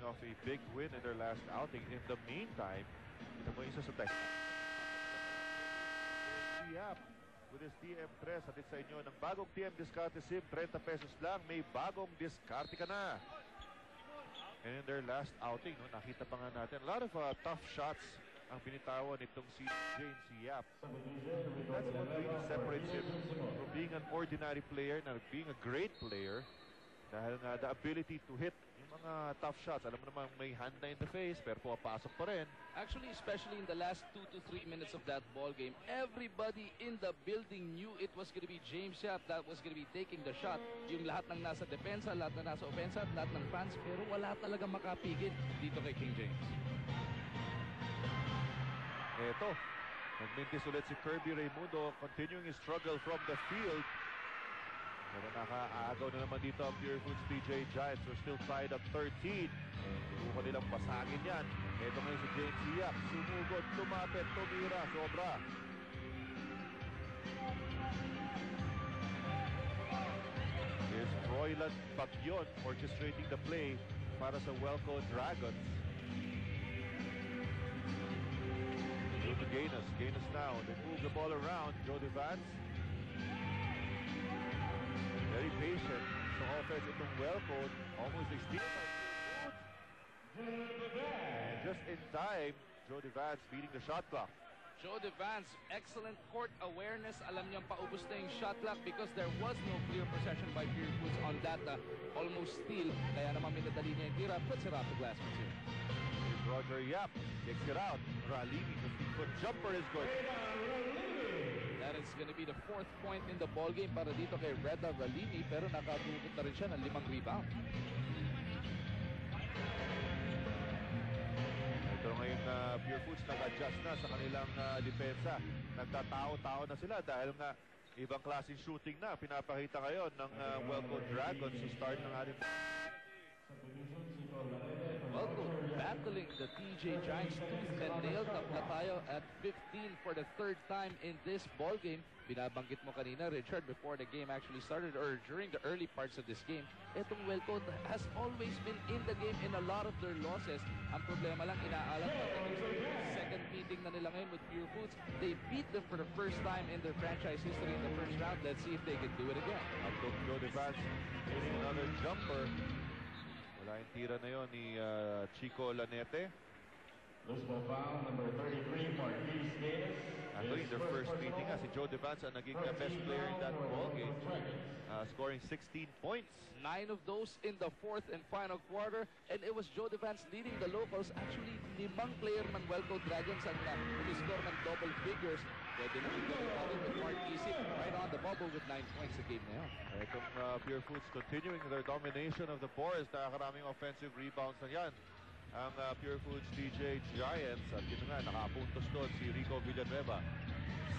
of a big win in their last outing. In the meantime, ito mo isa sa tech. Yap, with his TM3, hatid sa inyo ng bagong TM Discarte SIM, 30 pesos lang, may bagong diskarte ka na. And in their last outing, no, nakita pa nga natin, a lot of tough shots ang binitawan nitong si James Yap. That's what really separates him from being an ordinary player na being a great player. Dahil nga, the ability to hit yung mga tough shots. Alam mo naman, may hand na in the face, pero pumapasok pa rin. Actually, especially in the last 2 to 3 minutes of that ball game, everybody in the building knew it was going to be James Yap that was going to be taking the shot. Yung lahat ng nasa depensa, lahat ng nasa opensa, lahat ng fans, pero wala talaga makapigil dito kay King James. Eto, nagmintis ulit si Kirby Raimundo, continuing his struggle from the field. Pero nakaagaw na naman dito ang Pure Foods TJ Giants. We're still tied up 13. Subukan nilang pasagin yan. Ito ngayon si James Yap. Sumugod, tumapit, tumira, sobra. Here's Royland Bagyon orchestrating the play para sa Welco Dragons. Go to Gaines. Gaines now. They move the ball around. Jody Vance. Very patient. So offense itong Welco. Almost a steal. And just in time, Jody Vance beating the shot clock. Jody Vance, excellent court awareness. Alam niyang paubos na yung shot clock because there was no clear possession by Pure Foods on that almost steal. Kaya naman minadali niya yung tira. Puts it off the glass for two. Roger Yap kicks it out. Ralini, 15-foot jumper is good. That is going to be the 4th point in the ball game para dito kay Reda Ralini, pero nakadukot na rin siya ng 5 rebound. Ito ngayon Pure Foods nag-adjust na sa kanilang depensa. Nagtatao-tao na sila dahil nga ibang klaseng shooting na pinapakita ngayon ng Welco Dragons to start ng ating Welco battling the TJ Giants tooth and nail. Tap na tayo at 15 for the 3rd time in this ball game. Binabanggit mo kanina, Richard, before the game actually started or during the early parts of this game, etong Welco has always been in the game in a lot of their losses. Ang problema lang, inaalam natin yung second meeting na nila ngayon with Pure Foods. They beat them for the first time in their franchise history in the first round. Let's see if they can do it again. Abdul Jody Vance hitting another jumper. Wala yung tira na yun ni Chico Lanete. Personal foul number 33, Marquis Gaines. Actually, in their first meeting, si Jody Vance ang naging best player in that ball game, scoring 16 points. 9 of those in the 4th and final quarter, and it was Jody Vance leading the locals. Actually, 5 player ng Welco Dragons ang nag-score ng double figures. Pwede naman gawin with Mark Isip right on the bubble with 9 points a game na yun. Itong Pure Foods continuing their domination of the boards. Nakakaraming offensive rebounds na yan ang Pure Foods TJ Giants. At yun nga, nakapuntos doon si Rico Villanueva.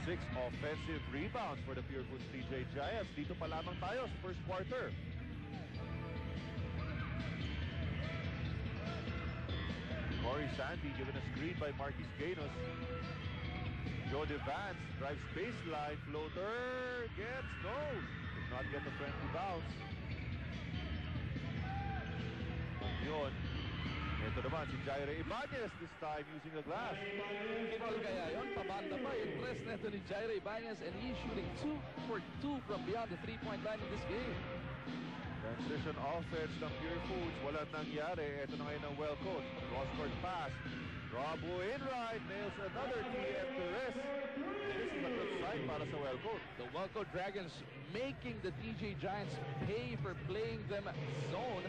6 offensive rebounds for the Pure Foods TJ Giants. Dito pa lamang tayo sa first quarter. Corey Sandy given a screen by Marquis Gaines. Jody Vance drives baseline, floater, gets, goes. Did not get the friendly bounce. Yun. Ito naman si Jaire Ibanez this time using the glass. Kinol kaya yun, pabanda pa yung press neto ni Jaire Ibanez, and he's shooting 2 for 2 from beyond the 3-point line in this game. Transition offense ng Pure Foods, walang nangyari. Ito na ngayon ang Welco. Cross-court pass. Rob Wainwright nails another TM to rest. This is a good sign para sa Welco. The Welco Dragons making the TJ Giants pay for playing them zone.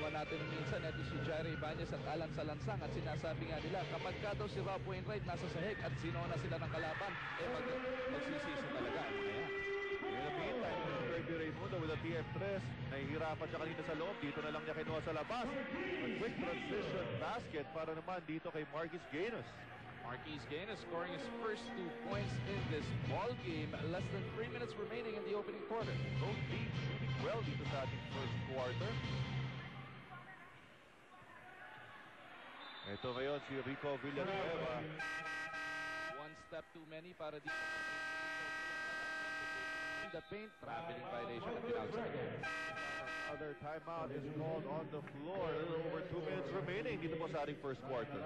Kung natin minsan, ito si Jaire Ibanez at Alan Salansang, at sinasabi nga nila, kapag ka daw si Rob Wainwright nasa sahig at sinona sila ng kalaban, magsisisi talaga ang mga yan. In the meantime, Kirby Raimundo with a TM3. Nahihirapan siya kanina sa loob. Dito na lang niya kinuha sa labas. A quick transition basket para naman dito kay Marquis Gaines. Marquis Gaines scoring his first 2 points in this ball game. Less than 3 minutes remaining in the opening quarter. Both teams shooting well dito sa ating first quarter. Ito ngayon si Rico Villanueva. One step too many para dito. The paint, traveling violation at the outside. Other timeout is called on the floor. A little over 2 minutes remaining. dito po sa ating first quarter.